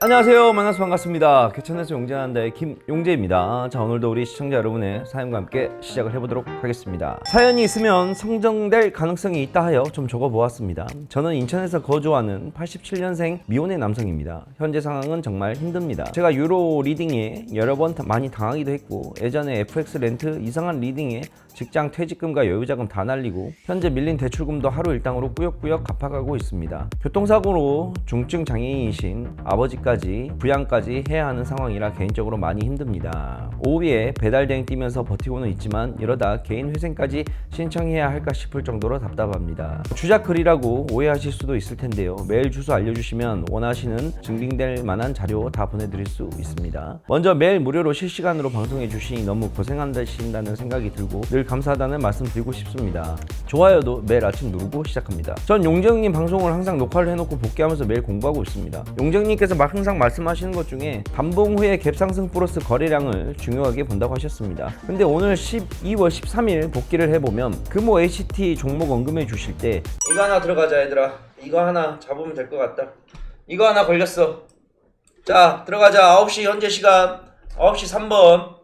안녕하세요. 만나서 반갑습니다. 개천에서 용재한다의 김용재입니다. 자, 오늘도 우리 시청자 여러분의 사연과 함께 시작을 해보도록 하겠습니다. 사연이 있으면 성정될 가능성이 있다 하여 좀 적어보았습니다. 저는 인천에서 거주하는 87년생 미혼의 남성입니다. 현재 상황은 정말 힘듭니다. 제가 유로 리딩에 여러 번 많이 당하기도 했고, 예전에 FX 렌트 이상한 리딩에 직장 퇴직금과 여유자금 다 날리고, 현재 밀린 대출금도 하루 일당으로 꾸역꾸역 갚아가고 있습니다. 교통사고로 중증 장애인이신 아버지까지 부양까지 해야 하는 상황이라 개인적으로 많이 힘듭니다. 오후에 배달대행 뛰면서 버티고는 있지만 이러다 개인 회생까지 신청해야 할까 싶을 정도로 답답합니다. 주작글이라고 오해하실 수도 있을 텐데요. 메일 주소 알려주시면 원하시는 증빙될 만한 자료 다 보내드릴 수 있습니다. 먼저 매일 무료로 실시간으로 방송해 주시니 너무 고생한다신다는 생각이 들고 늘 감사하다는 말씀 드리고 싶습니다. 좋아요도 매일 아침 누르고 시작합니다. 전 용정님 방송을 항상 녹화를 해놓고 복귀하면서 매일 공부하고 있습니다. 용정님께서 항상 말씀하시는 것 중에 단봉 후에 갭상승 플러스 거래량을 중요하게 본다고 하셨습니다. 근데 오늘 12월 13일 복귀를 해보면 금호 HT 종목 언급해 주실 때 이거 하나 들어가자 얘들아. 이거 하나 잡으면 될 것 같다. 이거 하나 걸렸어. 자 들어가자. 9시 현재 시간 9시 3번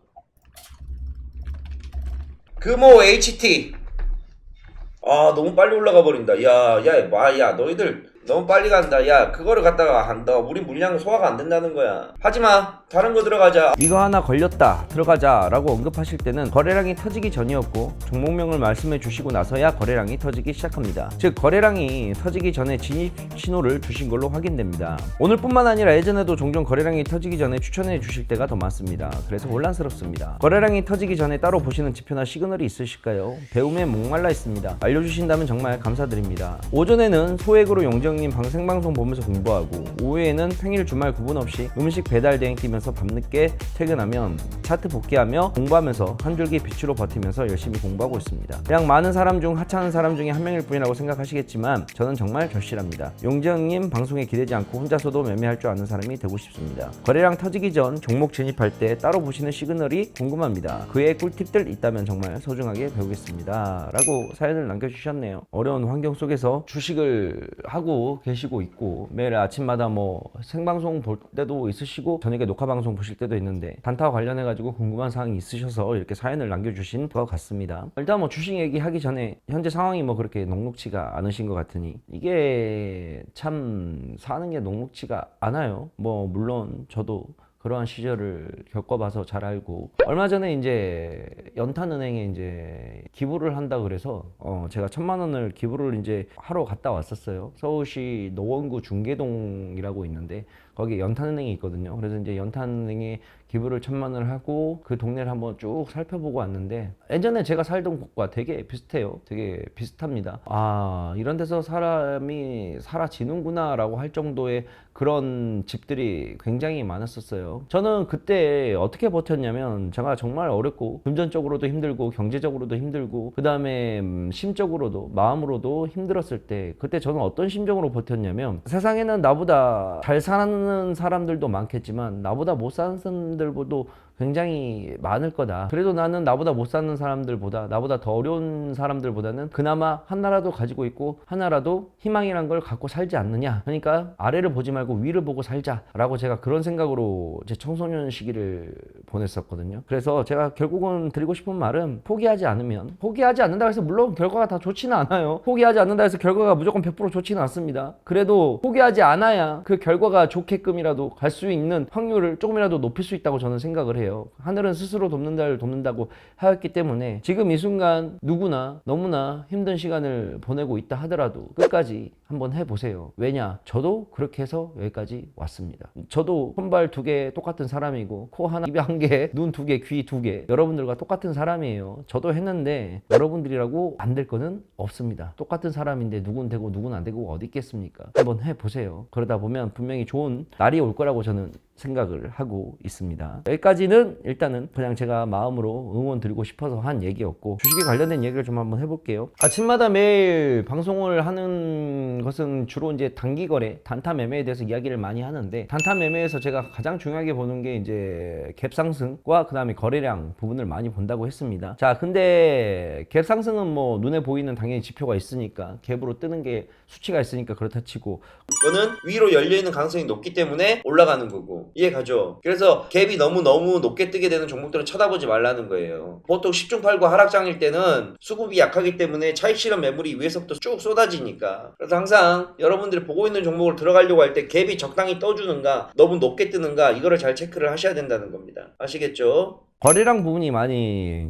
금호 HT. 아 너무 빨리 올라가 버린다. 야 너희들 너무 빨리 간다. 야 그거를 갖다가 한다. 우리 물량 소화가 안 된다는 거야. 하지마. 다른 거 들어가자. 이거 하나 걸렸다. 들어가자 라고 언급하실 때는 거래량이 터지기 전이었고, 종목명을 말씀해 주시고 나서야 거래량이 터지기 시작합니다. 즉 거래량이 터지기 전에 진입 신호를 주신 걸로 확인됩니다. 오늘뿐만 아니라 예전에도 종종 거래량이 터지기 전에 추천해 주실 때가 더 많습니다. 그래서 혼란스럽습니다. 거래량이 터지기 전에 따로 보시는 지표나 시그널이 있으실까요? 배움에 목말라 있습니다. 알려주신다면 정말 감사드립니다. 오전에는 소액으로 용정님 생방송 보면서 공부하고, 오후에는 평일 주말 구분 없이 음식 배달 대행 뛰면서 밤늦게 퇴근하면 차트 복귀하며 공부하면서 한 줄기 빛으로 버티면서 열심히 공부하고 있습니다. 그냥 많은 사람 중 하찮은 사람 중에 한 명일 뿐이라고 생각하시겠지만 저는 정말 절실합니다. 용재형님 방송에 기대지 않고 혼자서도 매매할 줄 아는 사람이 되고 싶습니다. 거래량 터지기 전 종목 진입할 때 따로 보시는 시그널이 궁금합니다. 그의 꿀팁들 있다면 정말 소중하게 배우겠습니다 라고 사연을 남겨주셨네요. 어려운 환경 속에서 주식을 하고 계시고 있고, 매일 아침마다 생방송 볼 때도 있으시고 저녁에 녹화 방송 보실 때도 있는데, 단타와 관련해 가지고 궁금한 사항이 있으셔서 이렇게 사연을 남겨주신 것 같습니다. 일단 주식 얘기하기 전에 현재 상황이 그렇게 녹록치가 않으신 것 같으니, 이게 참 사는 게 녹록치가 않아요. 물론 저도 그러한 시절을 겪어봐서 잘 알고, 얼마 전에 이제 연탄은행에 이제 기부를 한다 그래서 제가 1,000만 원을 기부를 이제 하러 갔다 왔었어요. 서울시 노원구 중계동이라고 있는데 거기 연탄은행이 있거든요. 그래서 이제 연탄은행에 기부를 1,000만 원을 하고 그 동네를 한번 쭉 살펴보고 왔는데, 예전에 제가 살던 곳과 되게 비슷해요. 되게 비슷합니다. 아 이런 데서 사람이 사라지는구나 라고 할 정도의 그런 집들이 굉장히 많았었어요. 저는 그때 어떻게 버텼냐면, 제가 정말 어렵고 금전적으로도 힘들고 경제적으로도 힘들고 그 다음에 심적으로도 마음으로도 힘들었을 때, 그때 저는 어떤 심정으로 버텼냐면, 세상에는 나보다 잘 사는 사람들도 많겠지만 나보다 못 사는 사람들보다 굉장히 많을 거다. 그래도 나는 나보다 못 사는 사람들보다, 나보다 더 어려운 사람들보다는 그나마 하나라도 가지고 있고 하나라도 희망이란 걸 갖고 살지 않느냐. 그러니까 아래를 보지 말고 위를 보고 살자 라고, 제가 그런 생각으로 제 청소년 시기를 보냈었거든요. 그래서 제가 결국은 드리고 싶은 말은, 포기하지 않는다고 해서 물론 결과가 다 좋지는 않아요. 포기하지 않는다 해서 결과가 무조건 100% 좋지는 않습니다. 그래도 포기하지 않아야 그 결과가 좋게끔이라도 갈 수 있는 확률을 조금이라도 높일 수 있다고 저는 생각을 해요. 하늘은 스스로 돕는 자를 돕는다고 하였기 때문에, 지금 이 순간 누구나 너무나 힘든 시간을 보내고 있다 하더라도 끝까지 한번 해보세요. 왜냐? 저도 그렇게 해서 여기까지 왔습니다. 저도 손발 2개 똑같은 사람이고, 코 하나, 입 1개, 눈 2개, 귀 2개, 여러분들과 똑같은 사람이에요. 저도 했는데 여러분들이라고 안 될 거는 없습니다. 똑같은 사람인데 누군 되고 누군 안 되고 어디 있겠습니까? 한번 해보세요. 그러다 보면 분명히 좋은 날이 올 거라고 저는 생각을 하고 있습니다. 여기까지는 일단은 그냥 제가 마음으로 응원 드리고 싶어서 한 얘기였고, 주식에 관련된 얘기를 좀 한번 해볼게요. 아침마다 매일 방송을 하는 것은 주로 이제 단기 거래, 단타 매매에 대해서 이야기를 많이 하는데, 단타 매매에서 제가 가장 중요하게 보는 게 이제 갭 상승과 그 다음에 거래량 부분을 많이 본다고 했습니다. 자, 근데 갭 상승은 뭐 눈에 보이는 당연히 지표가 있으니까, 갭으로 뜨는 게 수치가 있으니까 그렇다 치고, 이거는 위로 열려있는 가능성이 높기 때문에 올라가는 거고, 이해 가죠? 그래서 갭이 너무 높게 뜨게 되는 종목들은 쳐다보지 말라는 거예요. 보통 10중 8구 하락장일 때는 수급이 약하기 때문에 차익 실현 매물이 위에서부터 쭉 쏟아지니까. 그래서 항상 여러분들이 보고 있는 종목을 들어가려고 할 때 갭이 적당히 떠주는가, 너무 높게 뜨는가, 이거를 잘 체크를 하셔야 된다는 겁니다. 아시겠죠? 거래량 부분이 많이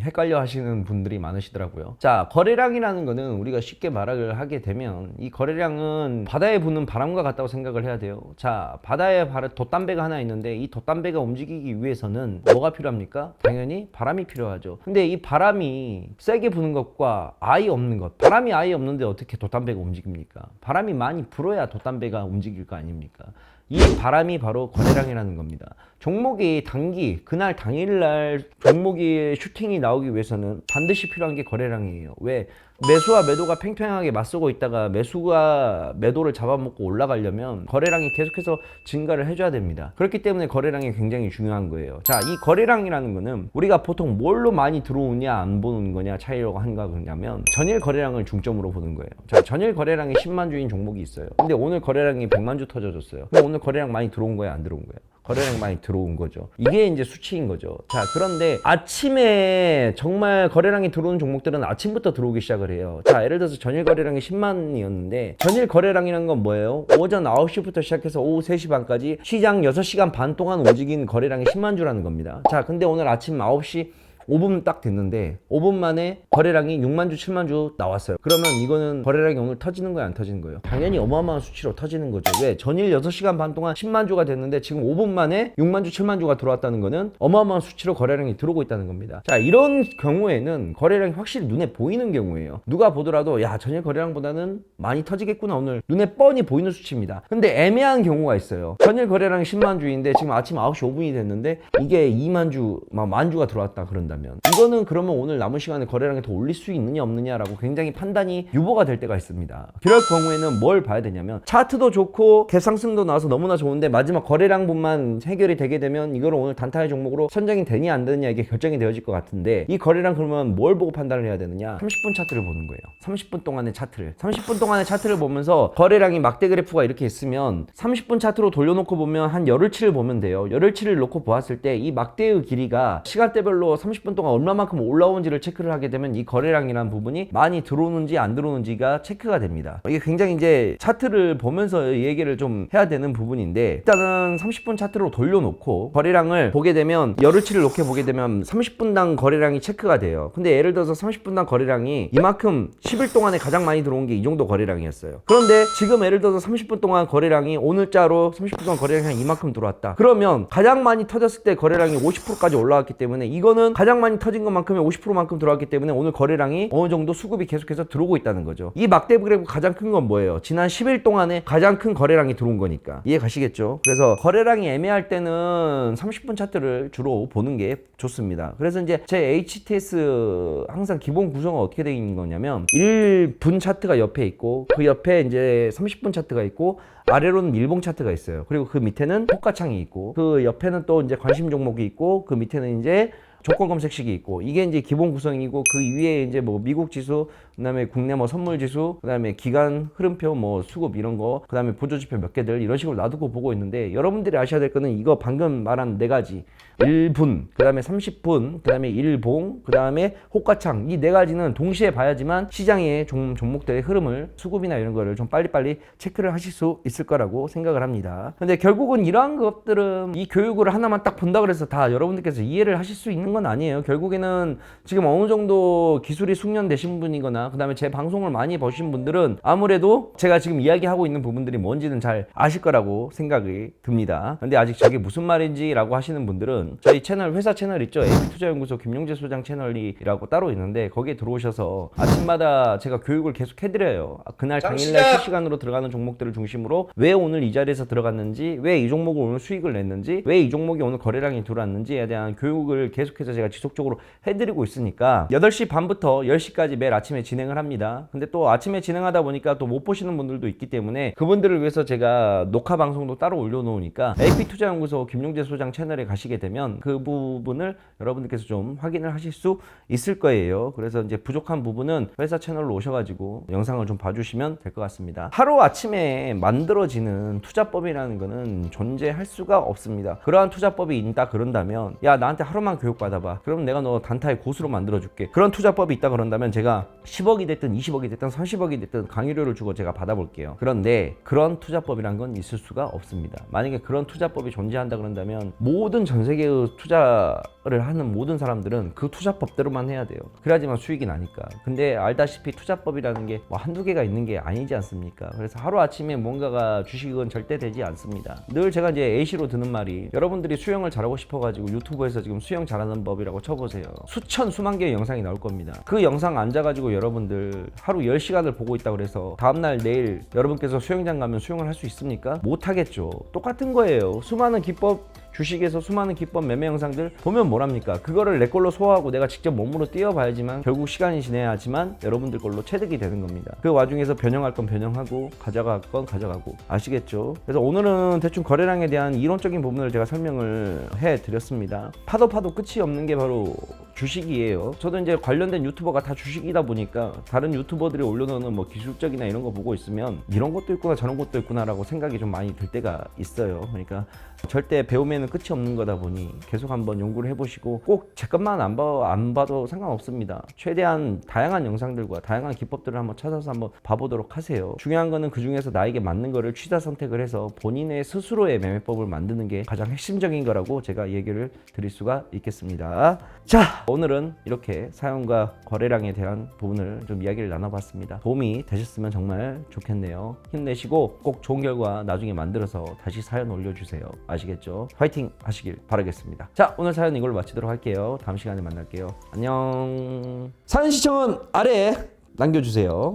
헷갈려 하시는 분들이 많으시더라고요. 자, 거래량이라는 거는 우리가 쉽게 말을 하게 되면, 이 거래량은 바다에 부는 바람과 같다고 생각을 해야 돼요. 자, 바다에 돛담배가 하나 있는데, 이 돛담배가 움직이기 위해서는 뭐가 필요합니까? 당연히 바람이 필요하죠. 근데 이 바람이 세게 부는 것과 아예 없는 것, 바람이 아예 없는데 어떻게 돛담배가 움직입니까? 바람이 많이 불어야 돛담배가 움직일 거 아닙니까? 이 바람이 바로 거래량이라는 겁니다. 종목이 단기, 그날 당일날 종목이 슈팅이 나오기 위해서는 반드시 필요한 게 거래량이에요. 왜? 매수와 매도가 팽팽하게 맞서고 있다가 매수가 매도를 잡아먹고 올라가려면 거래량이 계속해서 증가를 해줘야 됩니다. 그렇기 때문에 거래량이 굉장히 중요한 거예요. 자, 이 거래량이라는 거는 우리가 보통 뭘로 많이 들어오냐 안 보는 거냐 차이라고 한가 그러냐면, 전일 거래량을 중점으로 보는 거예요. 자, 전일 거래량이 10만 주인 종목이 있어요. 근데 오늘 거래량이 100만 주 터져줬어요. 근데 오늘 거래량 많이 들어온 거예요, 안 들어온 거예요? 거래량 많이 들어온 거죠. 이게 이제 수치인 거죠. 자, 그런데 아침에 정말 거래량이 들어오는 종목들은 아침부터 들어오기 시작을 해요. 자, 예를 들어서 전일 거래량이 10만이었는데, 전일 거래량이라는 건 뭐예요? 오전 9시부터 시작해서 오후 3시 반까지 시장 6시간 반 동안 움직인 거래량이 10만 주라는 겁니다. 자, 근데 오늘 아침 9시 5분 딱 됐는데 5분 만에 거래량이 6만 주, 7만 주 나왔어요. 그러면 이거는 거래량이 오늘 터지는 거예요, 안 터지는 거예요? 당연히 어마어마한 수치로 터지는 거죠. 왜? 전일 6시간 반 동안 10만 주가 됐는데 지금 5분 만에 6만 주, 7만 주가 들어왔다는 거는 어마어마한 수치로 거래량이 들어오고 있다는 겁니다. 자, 이런 경우에는 거래량이 확실히 눈에 보이는 경우예요. 누가 보더라도 야, 전일 거래량보다는 많이 터지겠구나, 오늘 눈에 뻔히 보이는 수치입니다. 근데 애매한 경우가 있어요. 전일 거래량이 10만 주인데 지금 아침 9시 5분이 됐는데 이게 2만 주, 만 주가 들어왔다 그런다면, 이거는 그러면 오늘 남은 시간에 거래량이 더 올릴 수 있느냐 없느냐라고 굉장히 판단이 유보가 될 때가 있습니다. 그럴 경우에는 뭘 봐야 되냐면, 차트도 좋고 갭상승도 나와서 너무나 좋은데 마지막 거래량 분만 해결이 되게 되면 이거를 오늘 단타의 종목으로 선정이 되냐 안 되느냐 이게 결정이 되어질 것 같은데, 이 거래량 그러면 뭘 보고 판단을 해야 되느냐? 30분 차트를 보는 거예요. 30분 동안의 차트를. 30분 동안의 차트를 보면서 거래량이 막대 그래프가 이렇게 있으면 30분 차트로 돌려놓고 보면 한 열흘치를 보면 돼요. 열흘치를 놓고 보았을 때 이 막대의 길이가 시간대별로 30분 동안 얼마만큼 올라온지를 체크를 하게 되면 이 거래량이라는 부분이 많이 들어오는지 안 들어오는지가 체크가 됩니다. 이게 굉장히 이제 차트를 보면서 얘기를 좀 해야 되는 부분인데, 일단은 30분 차트로 돌려놓고 거래량을 보게 되면, 열흘치를 놓게 보게 되면 30분당 거래량이 체크가 돼요. 근데 예를 들어서 30분당 거래량이 이만큼 10일 동안에 가장 많이 들어온 게 이 정도 거래량이었어요. 그런데 지금 예를 들어서 30분 동안 거래량이 오늘자로 30분 동안 거래량이 한 이만큼 들어왔다. 그러면 가장 많이 터졌을 때 거래량이 50%까지 올라왔기 때문에 이거는 가장 많이 터진 것만큼의 50%만큼 들어왔기 때문에 오늘 거래량이 어느 정도 수급이 계속해서 들어오고 있다는 거죠. 이 막대 그래프 가장 큰 건 뭐예요? 지난 10일 동안에 가장 큰 거래량이 들어온 거니까. 이해 가시겠죠? 그래서 거래량이 애매할 때는 30분 차트를 주로 보는 게 좋습니다. 그래서 이제 제 HTS 항상 기본 구성은 어떻게 되어 있는 거냐면, 1분 차트가 옆에 있고 그 옆에 이제 30분 차트가 있고 아래로는 일봉 차트가 있어요. 그리고 그 밑에는 호가창이 있고 그 옆에는 또 이제 관심 종목이 있고 그 밑에는 이제 조건 검색식이 있고, 이게 이제 기본 구성이고, 그 위에 이제 뭐 미국 지수, 그다음에 국내 뭐 선물 지수, 그다음에 기간 흐름표, 뭐 수급 이런 거, 그다음에 보조 지표 몇 개들 이런 식으로 놔두고 보고 있는데, 여러분들이 아셔야 될 거는 이거 방금 말한 네 가지, 1분, 그다음에 30분, 그다음에 일봉, 그다음에 호가창, 이 네 가지는 동시에 봐야지만 시장의 종목들의 흐름을, 수급이나 이런 거를 좀 빨리빨리 체크를 하실 수 있을 거라고 생각을 합니다. 근데 결국은 이러한 것들은 이 교육을 하나만 딱 본다 그래서 다 여러분들께서 이해를 하실 수 있는 건 아니에요. 결국에는 지금 어느 정도 기술이 숙련되신 분이거나 그 다음에 제 방송을 많이 보신 분들은 아무래도 제가 지금 이야기하고 있는 부분들이 뭔지는 잘 아실 거라고 생각이 듭니다. 근데 아직 저게 무슨 말인지 라고 하시는 분들은 저희 채널, 회사 채널 있죠? AB투자연구소 김용재 소장 채널이라고 따로 있는데 거기에 들어오셔서 아침마다 제가 교육을 계속 해드려요. 그날 당일날 실시간으로 들어가는 종목들을 중심으로 왜 오늘 이 자리에서 들어갔는지, 왜 이 종목을 오늘 수익을 냈는지, 왜 이 종목이 오늘 거래량이 들어왔는지에 대한 교육을 계속해서 제가 지속적으로 해드리고 있으니까 8시 반부터 10시까지 매일 아침에 진행을 합니다. 근데 또 아침에 진행하다 보니까 또 못 보시는 분들도 있기 때문에 그분들을 위해서 제가 녹화 방송도 따로 올려놓으니까 AP투자연구소 김용재 소장 채널에 가시게 되면 그 부분을 여러분들께서 좀 확인을 하실 수 있을 거예요. 그래서 이제 부족한 부분은 회사 채널로 오셔가지고 영상을 좀 봐주시면 될 것 같습니다. 하루 아침에 만들어지는 투자법이라는 거는 존재할 수가 없습니다. 그러한 투자법이 있다 그런다면 야 나한테 하루만 교육받아봐. 그럼 내가 너 단타의 고수로 만들어줄게. 그런 투자법이 있다 그런다면 제가 10억이 됐든 20억이 됐든 30억이 됐든 강의료를 주고 제가 받아볼게요. 그런데 그런 투자법이란 건 있을 수가 없습니다. 만약에 그런 투자법이 존재한다 그런다면 모든 전 세계의 투자를 하는 모든 사람들은 그 투자법대로만 해야 돼요. 그래야지만 수익이 나니까. 근데 알다시피 투자법이라는 게 뭐 한두 개가 있는 게 아니지 않습니까? 그래서 하루아침에 뭔가가 주식은 절대 되지 않습니다. 늘 제가 이제 A시로 드는 말이 여러분들이 수영을 잘하고 싶어가지고 유튜브에서 지금 수영 잘하는 법이라고 쳐보세요. 수천 수만 개의 영상이 나올 겁니다. 그 영상 앉아가지고 여러분들 하루 10시간을 보고 있다 그래서 다음날 내일 여러분께서 수영장 가면 수영을 할 수 있습니까? 못하겠죠. 똑같은 거예요. 수많은 기법 주식에서 수많은 기법 매매 영상들 보면 뭐랍니까? 그거를 내 걸로 소화하고 내가 직접 몸으로 뛰어봐야지만 결국 시간이 지나야지만 여러분들 걸로 체득이 되는 겁니다. 그 와중에서 변형할 건 변형하고 가져갈 건 가져가고 아시겠죠? 그래서 오늘은 대충 거래량에 대한 이론적인 부분을 제가 설명을 해드렸습니다. 파도 끝이 없는 게 바로 주식이에요. 저도 이제 관련된 유튜버가 다 주식이다 보니까 다른 유튜버들이 올려놓는 뭐 기술적이나 이런 거 보고 있으면 이런 것도 있구나 저런 것도 있구나 라고 생각이 좀 많이 들 때가 있어요. 그러니까 절대 배움에는 끝이 없는 거다 보니 계속 한번 연구를 해보시고 꼭 제 것만 안 봐도 상관없습니다. 최대한 다양한 영상들과 다양한 기법들을 한번 찾아서 한번 봐보도록 하세요. 중요한 거는 그 중에서 나에게 맞는 거를 취사 선택을 해서 본인의 스스로의 매매법을 만드는 게 가장 핵심적인 거라고 제가 얘기를 드릴 수가 있겠습니다. 자, 오늘은 이렇게 사용과 거래량에 대한 부분을 좀 이야기를 나눠봤습니다. 도움이 되셨으면 정말 좋겠네요. 힘내시고 꼭 좋은 결과 나중에 만들어서 다시 사연 올려주세요. 아시겠죠? 화이팅 하시길 바라겠습니다. 자, 오늘 사연 이걸로 마치도록 할게요. 다음 시간에 만날게요. 안녕. 사연 시청은 아래에 남겨주세요.